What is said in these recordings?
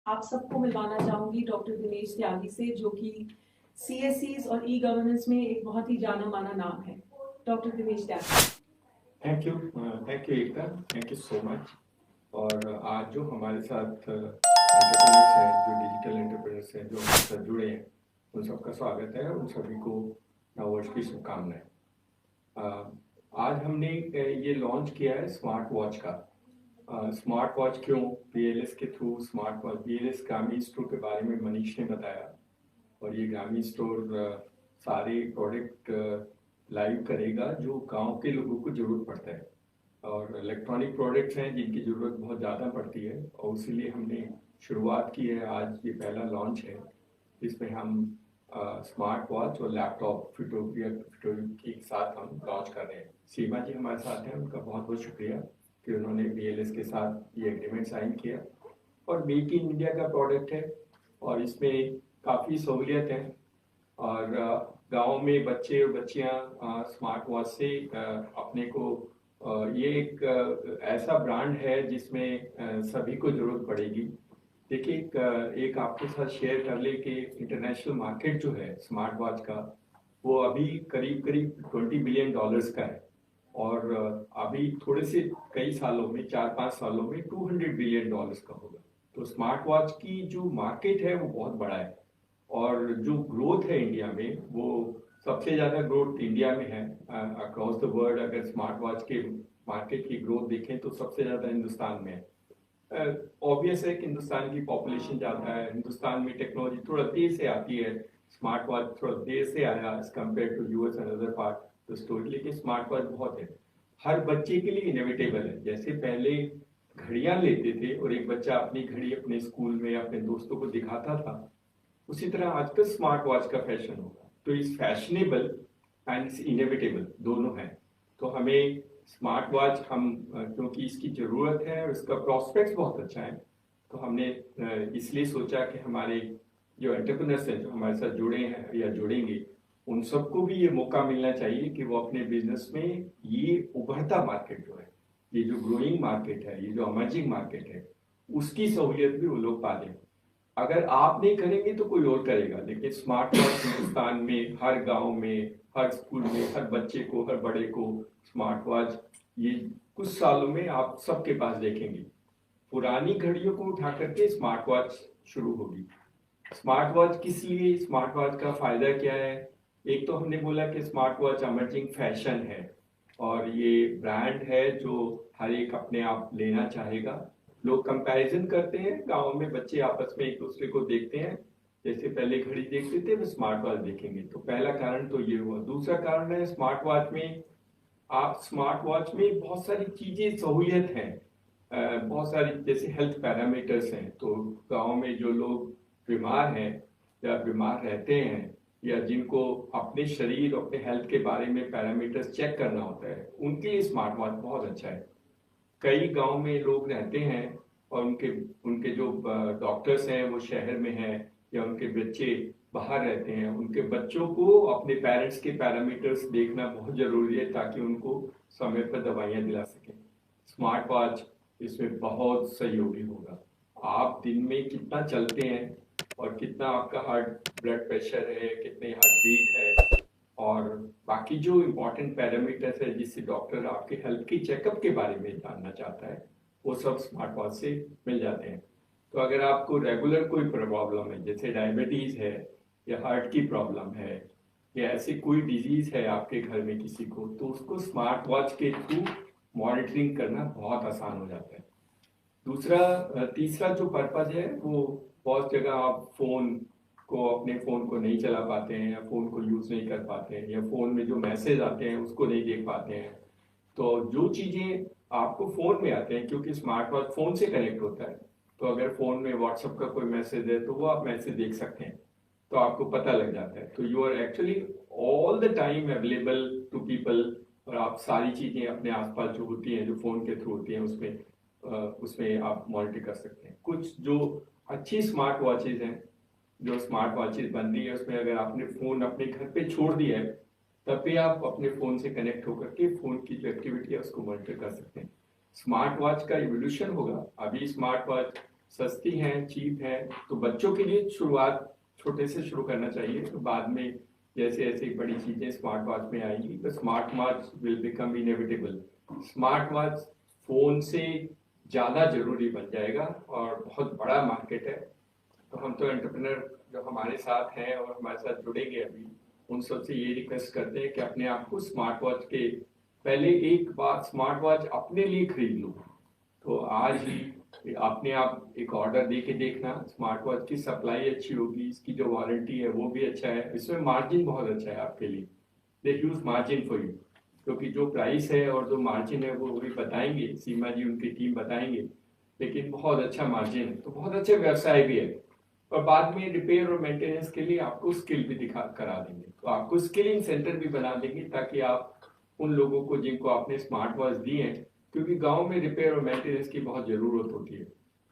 आप सबको मिलवाना चाहूंगी डॉक्टर दिनेश त्यागी से, जो कि सीएससीज और ई गवर्नेंस में एक बहुत ही जाना माना नाम है। Doctor Dinesh Tyagi. Thank you Ekta, thank you so much. और आज जो हमारे साथ एंटरप्रेन्योर्स हैं, जो डिजिटल एंटरप्रेन्योर्स हैं, जो हमारे साथ जुड़े हैं, उन सबका स्वागत है। उन सभी को नववर्ष की शुभकामनाएं। आज हमने ये लॉन्च किया है स्मार्ट वॉच का। स्मार्ट वॉच क्यों? बीएलएस के थ्रू स्मार्ट वॉच, बीएलएस ग्रामीण स्टोर के बारे में मनीष ने बताया। और ये ग्रामीण स्टोर सारे प्रोडक्ट लाइव करेगा जो गांव के लोगों को जरूरत पड़ता है, और इलेक्ट्रॉनिक प्रोडक्ट्स हैं जिनकी ज़रूरत बहुत ज़्यादा पड़ती है, और इसीलिए हमने शुरुआत की है। आज ये पहला लॉन्च है जिसमें हम स्मार्ट वॉच और लैपटॉप फिटोरिया के साथ हम लॉन्च कर रहे हैं। सीमा जी हमारे साथ हैं, उनका बहुत बहुत शुक्रिया कि उन्होंने बीएलएस के साथ ये एग्रीमेंट साइन किया। और मेक इन इंडिया का प्रोडक्ट है और इसमें काफ़ी सहूलियत है। और गांव में बच्चे और बच्चियां स्मार्ट वॉच से अपने को ये एक ऐसा ब्रांड है जिसमें सभी को जरूरत पड़ेगी। देखिए, एक आपके साथ शेयर कर ले कि इंटरनेशनल मार्केट जो है स्मार्ट वॉच का, वो अभी करीब करीब $20 बिलियन का है। और अभी थोड़े से कई सालों में, 4-5 सालों में $200 बिलियन का होगा। तो स्मार्ट वॉच की जो मार्केट है वो बहुत बड़ा है। और जो ग्रोथ है इंडिया में, वो सबसे ज़्यादा ग्रोथ इंडिया में है अक्रॉस द वर्ल्ड। अगर स्मार्ट वॉच के मार्केट की ग्रोथ देखें तो सबसे ज़्यादा हिंदुस्तान में है। ऑब्वियस है कि हिंदुस्तान की पॉपुलेशन ज़्यादा है, हिंदुस्तान में टेक्नोलॉजी थोड़ा देर से आती है। स्मार्ट वॉच थोड़ा देर से आया as compared to US and other part the story, लेकिन स्मार्ट वॉच बहुत है। हर बच्चे के लिए इनोवेटेबल है। जैसे पहले घड़ियां लेते थे और एक बच्चा अपनी घड़ी अपने स्कूल में अपने दोस्तों को दिखाता था, उसी तरह आजकल स्मार्ट वॉच का फैशन होगा। तो इस फैशनेबल एंड इस इनोवेटेबल दोनों हैं। तो हमें स्मार्ट वॉच क्योंकि इसकी ज़रूरत है और इसका प्रॉस्पेक्ट बहुत अच्छा है, तो हमने इसलिए सोचा कि हमारे जो एंटरप्रेन्योर्स हैं जो हमारे साथ जुड़े हैं या जुड़ेंगे, उन सबको भी ये मौका मिलना चाहिए कि वो अपने बिजनेस में ये उभरता मार्केट जो है, ये जो ग्रोइंग मार्केट है, ये जो अमर्जिंग मार्केट है, उसकी सहूलियत भी वो लोग पा लें। अगर आप नहीं करेंगे तो कोई और करेगा। लेकिन स्मार्ट वॉच हिंदुस्तान में हर गांव में, हर स्कूल में, हर बच्चे को, हर बड़े को स्मार्ट वॉच ये कुछ सालों में आप सबके पास देखेंगे। पुरानी घड़ियों को उठा करके स्मार्ट वॉच शुरू होगी। स्मार्ट वॉच किस लिए, स्मार्ट वॉच का फायदा क्या है? एक तो हमने बोला कि स्मार्ट वॉच अमर्जिंग फैशन है और ये ब्रांड है जो हर एक अपने आप लेना चाहेगा। लोग कंपैरिजन करते हैं, गांव में बच्चे आपस में एक दूसरे को देखते हैं, जैसे पहले घड़ी देखते थे वो स्मार्ट वॉच देखेंगे। तो पहला कारण तो ये हुआ। दूसरा कारण है स्मार्ट वॉच में, आप स्मार्ट वॉच में बहुत सारी चीजें सहूलियत हैं। बहुत सारी जैसे हेल्थ पैरामीटर्स हैं। तो गांव में जो लोग बीमार हैं या बीमार रहते हैं या जिनको अपने शरीर, अपने हेल्थ के बारे में पैरामीटर्स चेक करना होता है, उनके लिए स्मार्ट वॉच बहुत अच्छा है। कई गांव में लोग रहते हैं और उनके उनके जो डॉक्टर्स हैं वो शहर में हैं, या उनके बच्चे बाहर रहते हैं, उनके बच्चों को अपने पेरेंट्स के पैरामीटर्स देखना बहुत जरूरी है ताकि उनको समय पर दवाइयां दिला सकें। स्मार्ट वॉच इसमें बहुत सहयोगी होगा। आप दिन में कितना चलते हैं और कितना आपका हार्ट ब्लड प्रेशर है, कितने हार्ट बीट है, और बाकी जो इम्पोर्टेंट पैरामीटर्स है जिससे डॉक्टर आपके हेल्थ की चेकअप के बारे में जानना चाहता है, वो सब स्मार्ट वॉच से मिल जाते हैं। तो अगर आपको रेगुलर कोई प्रॉब्लम है, जैसे डायबिटीज है या हार्ट की प्रॉब्लम है या ऐसी कोई डिजीज है आपके घर में किसी को, तो उसको स्मार्ट वॉच के थ्रू मॉनिटरिंग करना बहुत आसान हो जाता है। तीसरा जो पर्पज है वो, बहुत जगह आप अपने फोन को नहीं चला पाते हैं या फोन को यूज नहीं कर पाते हैं, या फोन में जो मैसेज आते हैं उसको नहीं देख पाते हैं। तो जो चीजें आपको फोन में आते हैं, क्योंकि स्मार्ट वॉच फोन से कनेक्ट होता है, तो अगर फोन में व्हाट्सएप का कोई मैसेज है तो वो आप मैसेज देख सकते हैं, तो आपको पता लग जाता है। तो you are actually all the time available to people. और आप सारी चीजें अपने आसपास जो होती हैं, जो फोन के थ्रू होती हैं, उसमें आप मॉनिटर कर सकते हैं। कुछ जो अच्छी स्मार्ट वॉचेज हैं, जो स्मार्ट वॉचेज बनती है, उसमें अगर आपने फोन अपने घर पे छोड़ दिया है, तब भी आप अपने फोन से कनेक्ट होकर के फोन की जो एक्टिविटी है उसको मॉनिटर कर सकते हैं। स्मार्ट वॉच का इवोल्यूशन होगा। अभी स्मार्ट वॉच सस्ती हैं, चीप हैं, तो बच्चों के लिए शुरुआत छोटे से शुरू करना चाहिए। तो बाद में जैसे ऐसे बड़ी चीजें स्मार्ट वॉच में आएंगी तो smart watch will become inevitable. Smart watch phone से ज्यादा जरूरी बन जाएगा और बहुत बड़ा मार्केट है। तो हम तो एंटरप्रेन्योर जो हमारे साथ हैं और हमारे साथ जुड़ेंगे अभी, उन सबसे ये रिक्वेस्ट करते हैं कि अपने आप को स्मार्ट वॉच के पहले एक बार स्मार्ट वॉच अपने लिए खरीद लो। तो आज ही अपने आप एक ऑर्डर दे के देखना, स्मार्ट वॉच की सप्लाई अच्छी होगी, इसकी जो वारंटी है वो भी अच्छा है, इसमें मार्जिन बहुत अच्छा है आपके लिए, दे ह्यूज मार्जिन फॉर यू। क्योंकि जो प्राइस है और जो मार्जिन है वो भी बताएंगे, सीमा जी उनकी टीम बताएंगे, लेकिन बहुत अच्छा मार्जिन है, तो बहुत अच्छे व्यवसाय भी है। और बाद में रिपेयर और मेंटेनेंस के लिए आपको स्किल भी दिखा करा देंगे, तो आपको स्किलिंग सेंटर भी बना देंगे ताकि आप उन लोगों को जिनको आपने स्मार्ट वॉच दी है, क्योंकि गांव में रिपेयर और मेंटेनेंस की बहुत जरूरत होती है,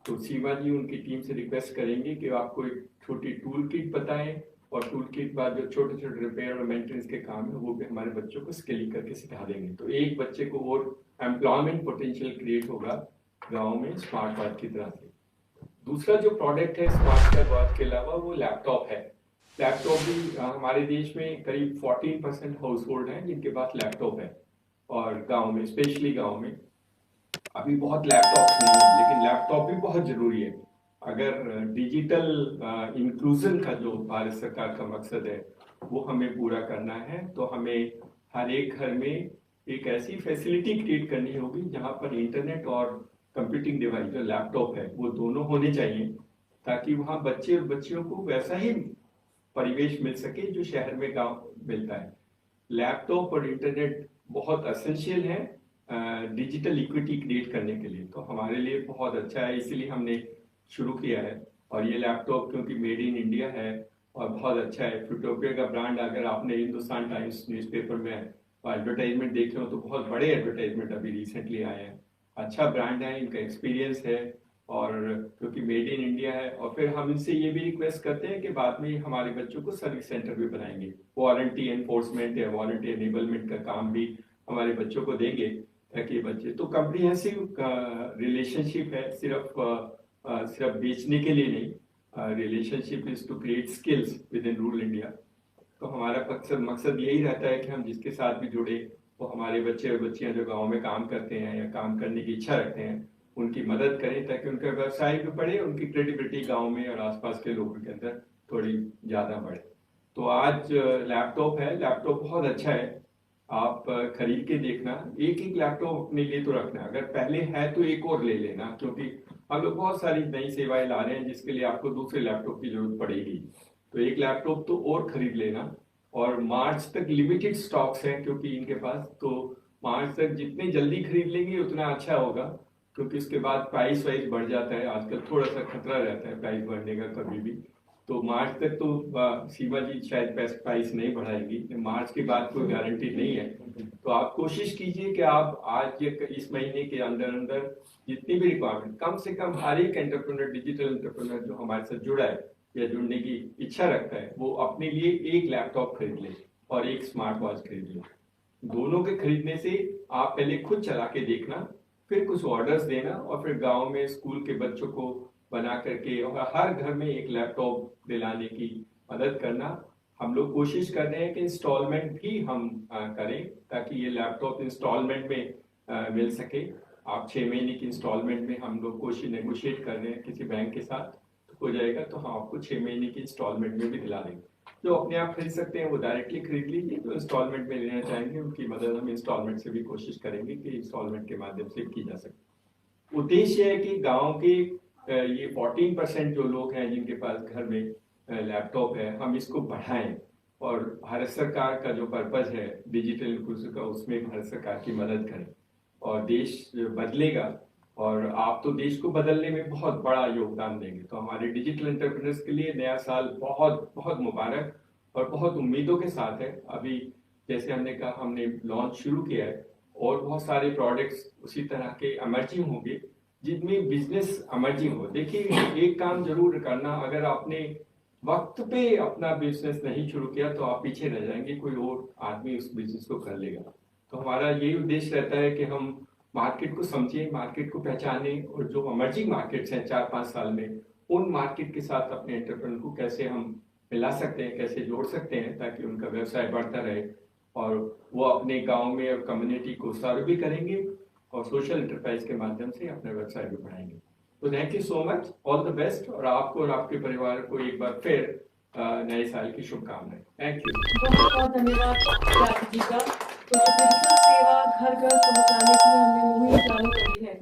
तो सीमा जी उनकी टीम से रिक्वेस्ट करेंगे कि आपको एक छोटी टूल किट बताएं, और टूल किट बाद जो छोटे छोटे रिपेयर और मेंटेनेंस के काम है वो भी हमारे बच्चों को स्किलिंग करके सिखा देंगे। तो एक बच्चे को और एम्प्लॉयमेंट पोटेंशियल क्रिएट होगा गाँव में स्मार्ट वॉच की तरह से। दूसरा जो प्रोडक्ट है स्मार्ट वॉच के अलावा वो लैपटॉप है। लैपटॉप भी हमारे देश में करीब 14% हाउस होल्ड हैं जिनके पास लैपटॉप है, और गांव में स्पेशली गांव में अभी बहुत लैपटॉप नहीं है, लेकिन लैपटॉप भी बहुत जरूरी है। अगर डिजिटल इंक्लूजन का जो भारत सरकार का मकसद है वो हमें पूरा करना है, तो हमें हर एक घर में एक ऐसी फैसिलिटी क्रिएट करनी होगी जहां पर इंटरनेट और कंप्यूटिंग डिवाइस जो लैपटॉप है वो दोनों होने चाहिए, ताकि वहां बच्चे और बच्चियों को वैसा ही परिवेश मिल सके जो शहर में गांव मिलता है। लैपटॉप और इंटरनेट बहुत एसेंशियल है डिजिटल इक्विटी क्रिएट करने के लिए, तो हमारे लिए बहुत अच्छा है, इसलिए हमने शुरू किया है। और ये लैपटॉप क्योंकि मेड इन इंडिया है और बहुत अच्छा है, फ्यूटोपिया का ब्रांड अगर आपने हिंदुस्तान टाइम्स न्यूज़पेपर में एडवर्टाइजमेंट देखे हो तो बहुत बड़े एडवर्टाइजमेंट अभी रिसेंटली आए हैं। अच्छा ब्रांड है, इनका एक्सपीरियंस है, और क्योंकि मेड इन इंडिया है। और फिर हम इनसे ये भी रिक्वेस्ट करते हैं कि बाद में हमारे बच्चों को सर्विस सेंटर भी बनाएंगे, वारंटी एनफोर्समेंट या वारंटी एनेबलमेंट का काम भी हमारे बच्चों को देंगे, ताकि बच्चे तो कम्प्रीहेंसिव रिलेशनशिप है, सिर्फ बेचने के लिए नहीं, relationship is to create skills within rural India. तो हमारा मकसद यही रहता है कि हम जिसके साथ भी जुड़े वो हमारे बच्चे और बच्चियां जो गांव में काम करते हैं या काम करने की इच्छा रखते हैं उनकी मदद करें, ताकि उनका व्यवसाय भी बढ़े, उनकी क्रेडिबिलिटी गांव में और आसपास के लोगों के अंदर थोड़ी ज्यादा बढ़े। तो आज लैपटॉप है, लैपटॉप बहुत अच्छा है, आप खरीद के देखना, एक एक लैपटॉप अपने लिए तो रखना, अगर पहले है तो एक और ले लेना, क्योंकि हम लोग बहुत सारी नई सेवाएं ला रहे हैं जिसके लिए आपको दूसरे लैपटॉप की जरूरत पड़ेगी, तो एक लैपटॉप तो और खरीद लेना। और मार्च तक लिमिटेड स्टॉक्स हैं क्योंकि इनके पास, तो मार्च तक जितने जल्दी खरीद लेंगे उतना अच्छा होगा, क्योंकि उसके बाद प्राइस वाइज बढ़ जाता है, आजकल थोड़ा सा खतरा रहता है प्राइस बढ़ने का कभी भी। तो मार्च तक तो सीमा जी शायद प्राइस नहीं बढ़ाएगी, मार्च के बाद कोई गारंटी नहीं है। तो आप कोशिश कीजिए कि आप आज इस महीने के अंदर अंदर जितनी भी रिक्वायरमेंट, कम से कम हर एक एंटरप्रेन्योर, डिजिटल एंटरप्रेन्योर जो हमारे साथ जुड़ा है या जुड़ने की इच्छा रखता है, वो अपने लिए एक लैपटॉप खरीद ले और एक स्मार्ट वॉच खरीद ले। दोनों के खरीदने से आप पहले खुद चला के देखना, फिर कुछ ऑर्डर्स देना, और फिर गांव में स्कूल के बच्चों को बना करके और हर घर में एक लैपटॉप दिलाने की मदद करना। हम लोग कोशिश कर रहे हैं कि इंस्टॉलमेंट भी हम करें, ताकि ये लैपटॉप इंस्टॉलमेंट में मिल सके। आप 6 महीने की इंस्टॉलमेंट में हम लोग कोशिश नेगोशिएट कर रहे हैं किसी बैंक के साथ, हो जाएगा तो हम आपको 6 महीने की इंस्टॉलमेंट में भी दिला देंगे। जो अपने आप खरीद सकते हैं वो डायरेक्टली खरीद लीजिए, जो इंस्टॉलमेंट में लेना चाहेंगे उनकी मदद हम इंस्टॉलमेंट से भी कोशिश करेंगे कि इंस्टॉलमेंट के माध्यम से की जा सके। उद्देश्य है कि गांव के ये 14% जो लोग हैं जिनके पास घर में लैपटॉप है, हम इसको बढ़ाएं, और भारत सरकार का जो पर्पज है डिजिटल इंक्लूसिव का, उसमें भारत सरकार की मदद करें और देश बदलेगा, और आप तो देश को बदलने में बहुत बड़ा योगदान देंगे। तो हमारे डिजिटल एंटरप्रेन्योर्स के लिए नया साल बहुत बहुत मुबारक और बहुत उम्मीदों के साथ है। अभी जैसे हमने कहा, हमने लॉन्च शुरू किया है, और बहुत सारे प्रोडक्ट्स उसी तरह के एमर्जिंग होंगे जिनमें बिजनेस एमर्जिंग हो। देखिए, एक काम जरूर करना, अगर आपने वक्त पे अपना बिजनेस नहीं शुरू किया तो आप पीछे रह जाएंगे, कोई और आदमी उस बिजनेस को कर लेगा। तो हमारा यही उद्देश्य रहता है कि हम मार्केट को समझें, मार्केट को पहचानें और जो इमर्जिंग मार्केट्स हैं 4-5 साल में, उन मार्केट के साथ अपने एंटरप्रेन्योर को कैसे हम मिला सकते हैं, कैसे जोड़ सकते हैं ताकि उनका व्यवसाय बढ़ता रहे और वो अपने गांव में और कम्युनिटी को सर्व भी करेंगे और सोशल एंटरप्राइज के माध्यम से अपना व्यवसाय भी बढ़ाएंगे। तो thank you so much, all the best और आपको और आपके परिवार को एक बार फिर नए साल की शुभकामनाएं। Thank you. बहुत बहुत धन्यवाद त्यागी जी का। तो जो डिजिटल सेवा घर घर पहुंचाने की हमने मुहिम चालू करी है